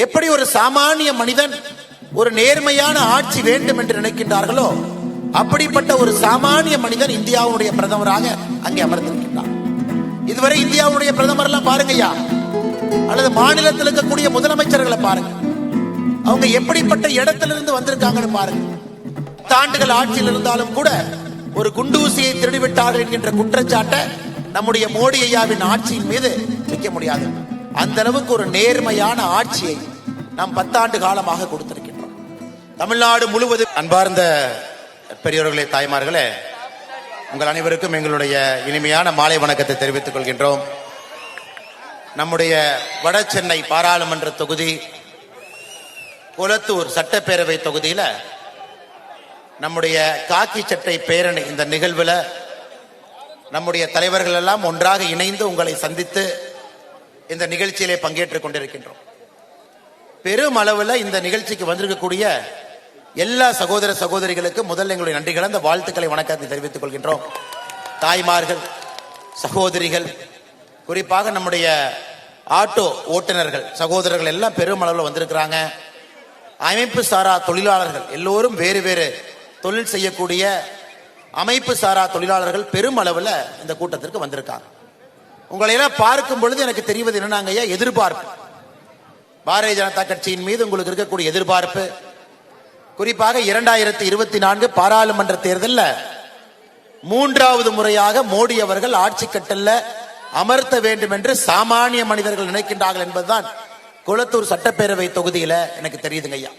எப்படி ஒரு சாமானிய மனிதன் ஒரு நேர்மையான ஆட்சி வேண்டும் என்று நினைக்கின்றார்களோ அப்படிப்பட்ட ஒரு சாமானிய மனிதன் இந்தியாவுடைய பிரதமராக அங்கே அமர்ந்திருக்கின்றார். இதுவரை இந்தியாவுடைய பிரதமர் எல்லாம் பாருங்கய்யா, அல்லது மாநிலத்தில் இருக்கக்கூடிய முதலமைச்சர்களை பாருங்க, அவங்க எப்படிப்பட்ட இடத்திலிருந்து வந்திருக்காங்கன்னு பாருங்க. ஆண்டுகள் ஆட்சியில் இருந்தாலும் கூட ஒரு குண்டூசியை திருடிவிட்டார்கள் என்கின்ற குற்றச்சாட்டை நம்முடைய மோடி ஐயாவின் ஆட்சியின் மீது வைக்க முடியாது. அந்த அளவுக்கு ஒரு நேர்மையான ஆட்சியை நாம் 10 ஆண்டு காலமாக கொடுத்திருக்கின்றோம். தமிழ்நாடு முழுவதும் அன்பார்ந்த பெரியோர்களே, தாய்மார்களே, உங்கள் அனைவருக்கும் எங்களுடைய இனிமையான மாலை வணக்கத்தை தெரிவித்துக் கொள்கின்றோம். நம்முடைய வட சென்னை பாராளுமன்ற தொகுதி கொளத்தூர் சட்டப்பேரவை தொகுதியில நம்முடைய காக்கி சட்டை பேரணி இந்த நிகழ்வுல நம்முடைய தலைவர்கள் எல்லாம் ஒன்றாக இணைந்து உங்களை சந்தித்து இந்த நிகழ்ச்சியிலே பங்கேற்றுக் கொண்டிருக்கின்றோம். பெரும் அளவில் இந்த நிகழ்ச்சிக்கு வந்திருக்கக்கூடிய எல்லா சகோதர சகோதரிகளுக்கு முதல்ல எங்களுடைய நன்றி கலந்த வாழ்த்துக்களை வணக்கத்தை தெரிவித்துக் கொள்கின்றோம். தாய்மார்கள், சகோதரிகள், குறிப்பாக நம்முடைய ஆட்டோ ஓட்டுநர்கள் சகோதரர்கள் எல்லாம் பெரும் அளவில் வந்திருக்கிறாங்க. அமைப்பு சாரா தொழிலாளர்கள் எல்லோரும் வேறு வேறு தொழில் செய்யக்கூடிய அமைப்பு சாரா தொழிலாளர்கள் பெரும் அளவில் இந்த கூட்டத்திற்கு வந்திருக்காங்க. உங்களை எல்லாம் பார்க்கும் பொழுது எனக்கு தெரிவது என்னன்னாங்க, எதிர்பார்ப்பு, பாரதிய ஜனதா கட்சியின் மீது உங்களுக்கு இருக்கக்கூடிய எதிர்பார்ப்பு, குறிப்பாக 2024 பாராளுமன்ற தேர்தலில் 3வது முறையாக மோடி அவர்கள் ஆட்சி கட்டல்ல அமர்த்த வேண்டும் என்று சாமானிய மனிதர்கள் நினைக்கின்றார்கள் என்பதுதான் கொளத்தூர் சட்டப்பேரவை தொகுதியில எனக்கு தெரியுதுங்க ஐயா.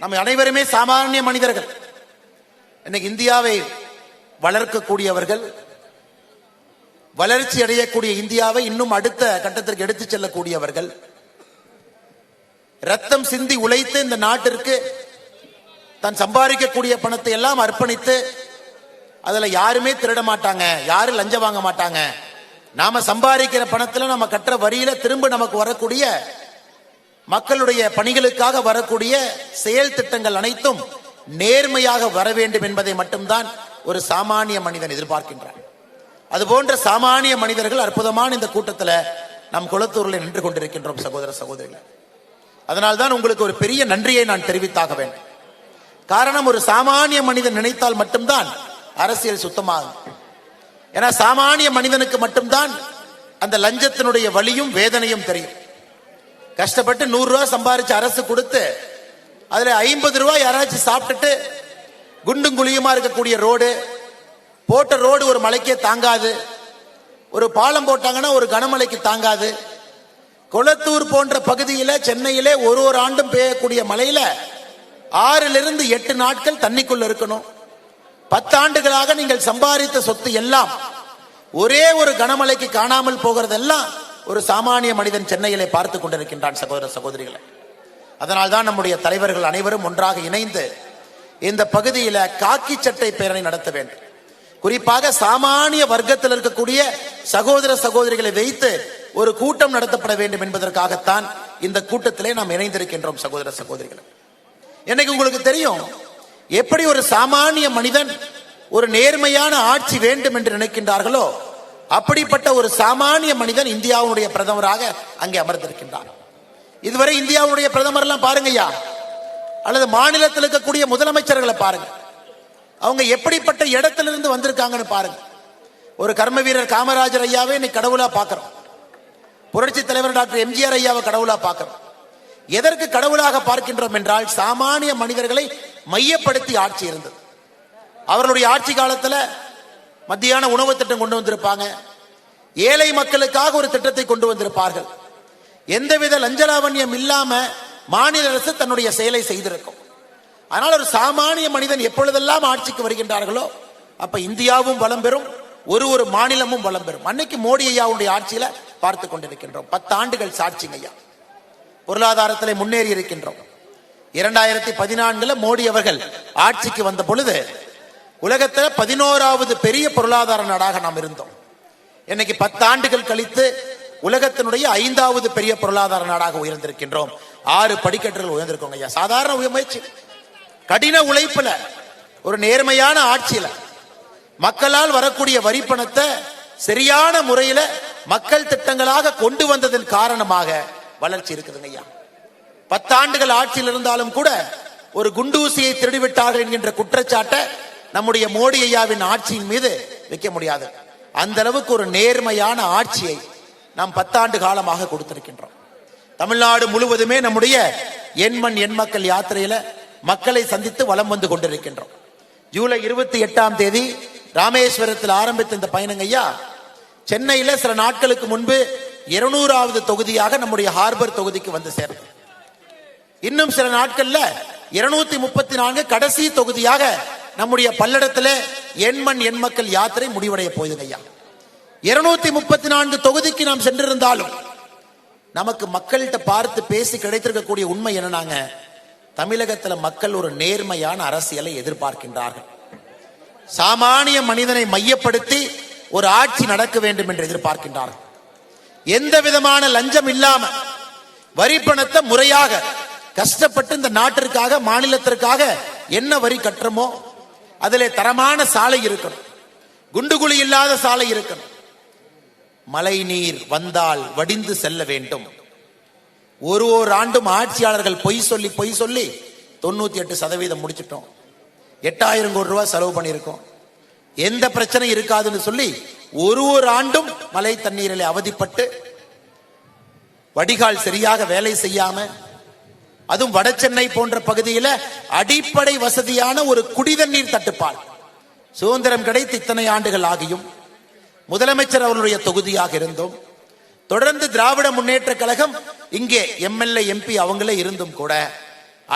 நம்ம அனைவருமே சாமானிய மனிதர்கள். இன்னைக்கு இந்தியாவை வளர்க்கக்கூடியவர்கள், வளர்ச்சி அடையக்கூடிய இந்தியாவை இன்னும் அடுத்த கட்டத்திற்கு எடுத்துச் செல்லக்கூடியவர்கள், ரத்தம் சிந்தி உழைத்து இந்த நாட்டிற்கு தான் சம்பாதிக்கக்கூடிய பணத்தை எல்லாம் அர்ப்பணித்து, அதுல யாருமே திருட மாட்டாங்க, யாரும் லஞ்சம் வாங்க மாட்டாங்க, நாம சம்பாதிக்கிற பணத்துல நம்ம கட்டுற வரியில திரும்ப நமக்கு வரக்கூடிய மக்களுடைய பணிகளுக்காக வரக்கூடிய செயல் திட்டங்கள் அனைத்தும் நேர்மையாக வர வேண்டும் என்பதை மட்டும்தான் ஒரு சாமானிய மனிதன் எதிர்பார்க்கின்றான். அது போன்ற சாமானிய மனிதர்கள் அற்புதமான இந்த கூட்டத்தில் நாம் கொளத்தூரில் நின்று கொண்டிருக்கின்றோம் சகோதர சகோதரிகள். அதனால்தான் உங்களுக்கு ஒரு பெரிய நன்றியை நான் தெரிவித்தாக வேண்டும். காரணம், ஒரு சாமானிய மனிதன் நினைத்தால் மட்டும்தான் அரசியல் சுத்தமாகும். ஏன்னா சாமானிய மனிதனுக்கு மட்டும்தான் அந்த லஞ்சத்தினுடைய வலியும் வேதனையும் தெரியும். கஷ்டப்பட்டு 100 ரூபாய் சம்பாதிச்சு அரசு கொடுத்து அதுல 50 ரூபாய் யாராச்சும் சாப்பிட்டுட்டு குண்டும் குழியுமா இருக்கக்கூடிய ரோடு, போட்ட ரோடு ஒரு மலைக்கே தாங்காது, ஒரு பாலம் போட்டாங்கன்னா ஒரு கனமழைக்கு தாங்காது. கொளத்தூர் போன்ற பகுதியில சென்னையிலே ஒரு ஆண்டும் பெய்யக்கூடிய மழையில 6 to 8 நாட்கள் தண்ணிக்குள்ள இருக்கணும். 10 ஆண்டுகளாக நீங்கள் சம்பாதித்த சொத்து எல்லாம் ஒரே ஒரு கனமழைக்கு காணாமல் போகிறதெல்லாம் ஒரு சாமானிய மனிதன் சென்னையிலே பார்த்து கொண்டிருக்கின்றான் சகோதர சகோதரிகளை. அதனால்தான் நம்முடைய தலைவர்கள் அனைவரும் ஒன்றாக இணைந்து இந்த பகுதியில காக்கி சட்டை பேரணி நடத்த வேண்டும். குறிப்பாக சாமானிய வர்க்கத்தில் இருக்கக்கூடிய சகோதர சகோதரிகளை வைத்து ஒரு கூட்டம் நடத்தப்பட வேண்டும் என்பதற்காகத்தான் இந்த கூட்டத்திலே நாம் இணைந்திருக்கின்றோம் சகோதர சகோதரிகள். என்னைக்கு உங்களுக்கு தெரியும், எப்படி ஒரு சாமானிய மனிதன் ஒரு நேர்மையான ஆட்சி வேண்டும் என்று நினைக்கின்றார்களோ அப்படிப்பட்ட ஒரு சாமானிய மனிதன் இந்தியாவுடைய பிரதமராக அங்கே அமர்ந்திருக்கின்றார். இதுவரை இந்தியாவுடைய பிரதமர் எல்லாம் பாருங்கய்யா, அல்லது மாநிலத்தில் இருக்கக்கூடிய முதலமைச்சர்களை பாருங்க, அவங்க எப்படிப்பட்ட இடத்திலிருந்து வந்திருக்காங்கன்னு பாருங்க. ஒரு கர்ம வீரர் காமராஜர் ஐயாவே இன்னைக்கு கடவுளா பார்க்கிறோம். புரட்சி தலைவர் டாக்டர் எம்ஜிஆர் ஐயாவை கடவுளா பார்க்கிறோம். எதற்கு கடவுளாக பார்க்கின்றோம் என்றால், சாமானிய மனிதர்களை மையப்படுத்தி ஆட்சி இருந்தது. அவர்களுடைய ஆட்சி காலத்தில் மத்தியான உணவு திட்டம் கொண்டு வந்திருப்பாங்க, ஏழை மக்களுக்காக ஒரு திட்டத்தை கொண்டு வந்திருப்பார்கள். எந்தவித லஞ்சலாவண்யம் இல்லாம மாநில அரசு தன்னுடைய செயலை செய்திருக்கும். ஆனால் ஒரு சாமானிய மனிதன் எப்பொழுதெல்லாம் ஆட்சிக்கு வருகின்றார்களோ அப்ப இந்தியாவும் வளம் பெறும், ஒரு மாநிலமும் வளம் பெறும். அன்னைக்கு மோடி ஐயாவுடைய ஆட்சியில பார்த்து கொண்டிருக்கின்றோம். 10 ஆண்டுகள் சாட்சிங்க ஐயா. பொருளாதாரத்திலே முன்னேறி இருக்கின்றோம். 2014 மோடி அவர்கள் ஆட்சிக்கு வந்த பொழுது உலகத்தில் 11வது பெரிய பொருளாதார நாடாக நாம் இருந்தோம். இன்னைக்கு 10 ஆண்டுகள் கழித்து உலகத்தினுடைய 5வது பெரிய பொருளாதார நாடாக உயர்ந்திருக்கின்றோம். 6 படிக்கட்டுகள் உயர்ந்திருக்கோங்க ஐயா. சாதாரண முயற்சி, கடின உழைப்புல, ஒரு நேர்மையான ஆட்சியில, மக்களால் வரக்கூடிய வரி பணத்தை சரியான முறையில மக்கள் திட்டங்களாக கொண்டு வந்ததன் காரணமாக வளர்ச்சி இருக்குதுங்க ஐயா. 10 ஆண்டுகள் ஆட்சியில் இருந்தாலும் கூட ஒரு குண்டூசியை திருடிவிட்டார்கள் என்கின்ற குற்றச்சாட்டை நம்முடைய மோடி ஐயாவின் ஆட்சியின் மீது வைக்க முடியாது. அந்த அளவுக்கு ஒரு நேர்மையான ஆட்சியை நாம் 10 ஆண்டு காலமாக கொடுத்திருக்கின்றோம். தமிழ்நாடு முழுவதுமே நம்முடைய எண்மண் எண்மக்கள் யாத்திரையில மக்களை சந்தித்து வலம் வந்து கொண்டிருக்கின்றோம். ஜூலை 28ஆம் தேதி ராமேஸ்வரத்தில் ஆரம்பித்த இந்த பயணம் ஐயா, சென்னையில சில நாட்களுக்கு முன்பு 200வது தொகுதியாக நம்முடைய ஹார்பர் தொகுதிக்கு வந்து சேர்ந்தது. இன்னும் சில நாட்கள்ல 234 கடைசி தொகுதியாக நம்முடைய பல்லடத்தில் எண்மண் எண்மக்கள் யாத்திரை முடிவடைய போகுதுங்க ஐயா. 234 தொகுதிக்கு நாம் சென்றிருந்தாலும் நமக்கு மக்கள்கிட்ட பார்த்து பேசி கிடைத்திருக்கக்கூடிய உண்மை என்னன்னாங்க, தமிழகத்தில் மக்கள் ஒரு நேர்மையான அரசியலை எதிர்பார்க்கின்றார்கள். சாமானிய மனிதனை மையப்படுத்தி ஒரு ஆட்சி நடக்க வேண்டும் என்று எதிர்பார்க்கின்றார்கள். எந்த விதமான லஞ்சம் இல்லாம வரி பணத்தை முறையாக கஷ்டப்பட்டு இந்த நாட்டிற்காக மாநிலத்திற்காக என்ன வரி கட்டுறமோ அதிலே தரமான சாலை இருக்கணும், குண்டுகுழி இல்லாத சாலை இருக்கணும், மழை நீர் வந்தால் வடிந்து செல்ல வேண்டும். ஒரு ஆண்டும் ஆட்சியாளர்கள் பொய் சொல்லி 98% முடிச்சிட்டோம். 8000 கோடி ரூபாய் செலவு பண்ணியிருக்கோம். எந்த பிரச்சனை இருக்காதுன்னு சொல்லி ஒரு ஆண்டும் மழை தண்ணீரில் அவதிப்பட்டு வடிகால் சரியாக வேலை செய்யாம, அதுவும் வட சென்னை போன்ற பகுதியில் அடிப்படை வசதியான ஒரு குடிதண்ணீர் தட்டுப்பாடு. சுதந்திரம் கிடைத்து இத்தனை ஆண்டுகள் ஆகியும் முதலமைச்சர் அவருடைய தொகுதியாக இருந்தும் தொடர்ந்து திராவிட முன்னேற்ற கழகம் இங்கே எம்எல்ஏ எம்பி அவங்களே இருந்தும் கூட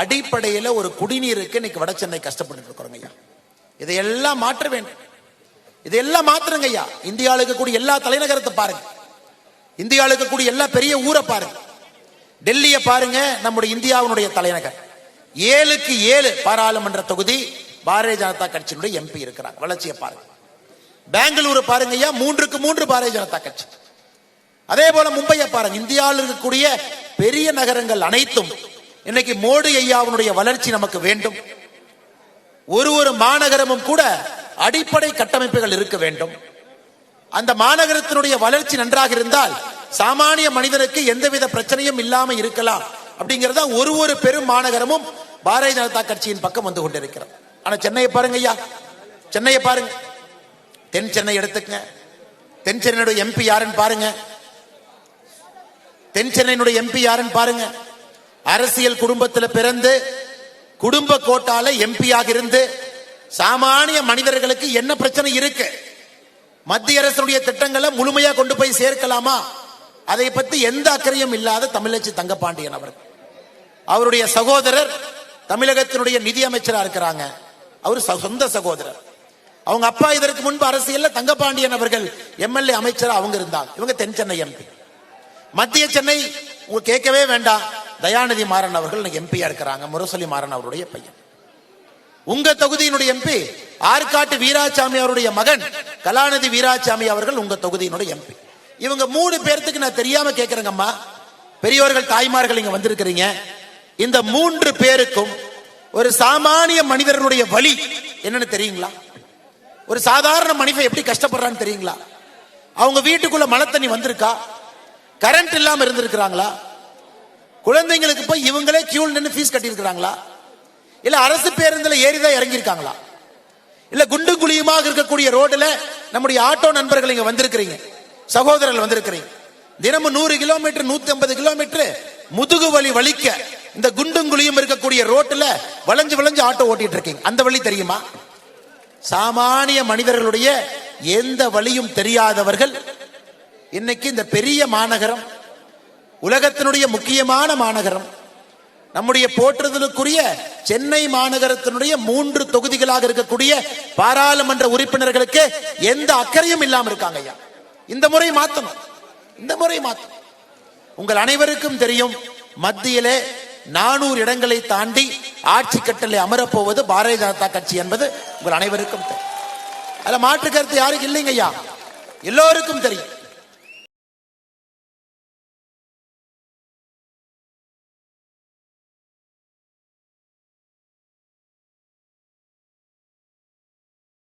அடிப்படையில் ஒரு குடிநீருக்கு இன்னைக்கு வட சென்னை கஷ்டப்பட்டு இருக்கிறோங்க ஐயா. இதையெல்லாம் மாற்ற வேண்டும். இதெல்லாம் மாத்திரங்க ஐயா. இந்தியாவில் இருக்கக்கூடிய எல்லா தலைநகரத்தை பாருங்க, இந்தியாவில் இருக்கக்கூடிய எல்லா பெரிய ஊரை பாருங்க, டெல்லியை பாருங்க, நம்முடைய இந்தியாவுடைய தலைநகர். 7க்கு 7 பாராளுமன்ற தொகுதி பாரதிய ஜனதா கட்சியினுடைய எம்பி இருக்கிறாங்க. வளர்ச்சியை பாருங்க. பெங்களூரு பாருங்க ஐயா, 3க்கு 3 பாரதிய ஜனதா கட்சி. அதே போல மும்பையை பாருங்க. இந்தியாவில் இருக்கக்கூடிய பெரிய நகரங்கள் அனைத்தும் இன்னைக்கு மோடி ஐயாவுடைய வளர்ச்சி நமக்கு வேண்டும். ஒரு மாநகரமும் கூட அடிப்படை கட்டமைப்புகள் இருக்க வேண்டும். அந்த மாநகரத்தினுடைய வளர்ச்சி நன்றாக இருந்தால் சாமானிய மனிதனுக்கு எந்தவித பிரச்சனையும் இல்லாம இருக்கலாம். அப்படிங்கறத ஒரு பெரும் மாநகரமும் பாரதிய ஜனதா கட்சியின் பக்கம் வந்து கொண்டிருக்கிறது. ஆனா சென்னையை பாருங்க ஐயா, சென்னையை பாருங்க. தென் சென்னை எடுத்துக்கங்க. தென் சென்னையுடைய எம்பி யாருன்னு பாருங்க. தென் சென்னையினுடைய எம்பி யாருன்னு பாருங்க. அரசியல் குடும்பத்தில் பிறந்து குடும்ப கோட்டால எம்பியாக இருந்து சாமானிய மனிதர்களுக்கு என்ன பிரச்சனை இருக்கு, மத்திய அரசுடைய திட்டங்களை முழுமையா கொண்டு போய் சேர்க்கலாமா, அதை பத்தி எந்த அக்கறையும் இல்லாத தமிழச்சி தங்கபாண்டியன் அவர்கள். அவருடைய சகோதரர் தமிழகத்தினுடைய நிதி அமைச்சரா இருக்கிறாங்க. அவர் சொந்த சகோதரர். அவங்க அப்பா இதற்கு முன்பு அரசியல்ல தங்கபாண்டியன் அவர்கள் எம்எல்ஏ அமைச்சரா அவங்க இருந்தாங்க. இவங்க தென் சென்னை எம்பி. மத்திய சென்னை கேட்கவே வேண்டாம், தயாநிதி மாறன் அவர்கள் எம்பியா இருக்கிறாங்க. முரசொலி மாறன் அவருடைய பையன். உங்க தொகுதியினுடைய எம்பி ஆற்காட்டு வீராசாமி அவருடைய மகன் கலாநிதி வீராசாமி அவர்கள் உங்க தொகுதியினுடைய எம்பி. இவங்க 3 பேர்த்துக்கு நான் தெரியாம கேட்கிறேங்க அம்மா, பெரியவர்கள் தாய்மார்கள் இங்க வந்திருக்கிறீங்க. இந்த 3 பேருக்கும் ஒரு சாமானிய மனிதர்களுடைய வலி என்னன்னு தெரியுங்களா? ஒரு சாதாரண மனிதன் எப்படி கஷ்டப்படுறான்னு தெரியுங்களா? அவங்க வீட்டுக்குள்ள மழை தண்ணி வந்திருக்கா? கரண்ட் இல்லாம இருந்திருக்கிறாங்களா? குழந்தைங்களுக்கு போய் இவங்களே கியூல நின்று ஃபீஸ் கட்டி இருக்கிறாங்களா? இல்ல அரசு பேருந்துல ஏறிதான் இறங்கி இருக்காங்களா? இல்ல குண்டு குழியுமாக இருக்கக்கூடிய ரோடுல நம்முடைய ஆட்டோ நண்பர்கள் இங்க வந்திருக்கிறீங்க, சகோதரர்கள் வந்திருக்கிறீங்க. தினமும் 100 கிலோமீட்டர் 150 கிலோமீட்டர் முதுகு வலி வலிக்க இந்த குண்டும் குழியும் இருக்கக்கூடிய ரோட்டுல வளைஞ்சு வளைஞ்சு ஆட்டோ ஓட்டிட்டு இருக்கீங்க. அந்த வழி தெரியுமா? சாமானிய மனிதர்களுடைய எந்த வழியும் தெரியாதவர்கள் இன்னைக்கு இந்த பெரிய மாநகரம், உலகத்தினுடைய முக்கியமான மாநகரம், நம்முடைய போற்றுதலுக்குரிய சென்னை மாநகரத்தினுடைய 3 தொகுதிகளாக இருக்கக்கூடிய பாராளுமன்ற உறுப்பினர்களுக்கு எந்த அக்கறையும் இல்லாம இருக்காங்க ஐயா. இந்த முறை மாத்தணும், இந்த முறை மாத்தணும். உங்கள் அனைவருக்கும் தெரியும், மத்தியிலே 400 இடங்களை தாண்டி ஆட்சி கட்டளை அமரப்போவது பாரதிய ஜனதா கட்சி என்பது உங்கள் அனைவருக்கும் தெரியும். அதுல மாற்று கருத்து யாருக்கு இல்லைங்க ஐயா, எல்லோருக்கும் தெரியும்.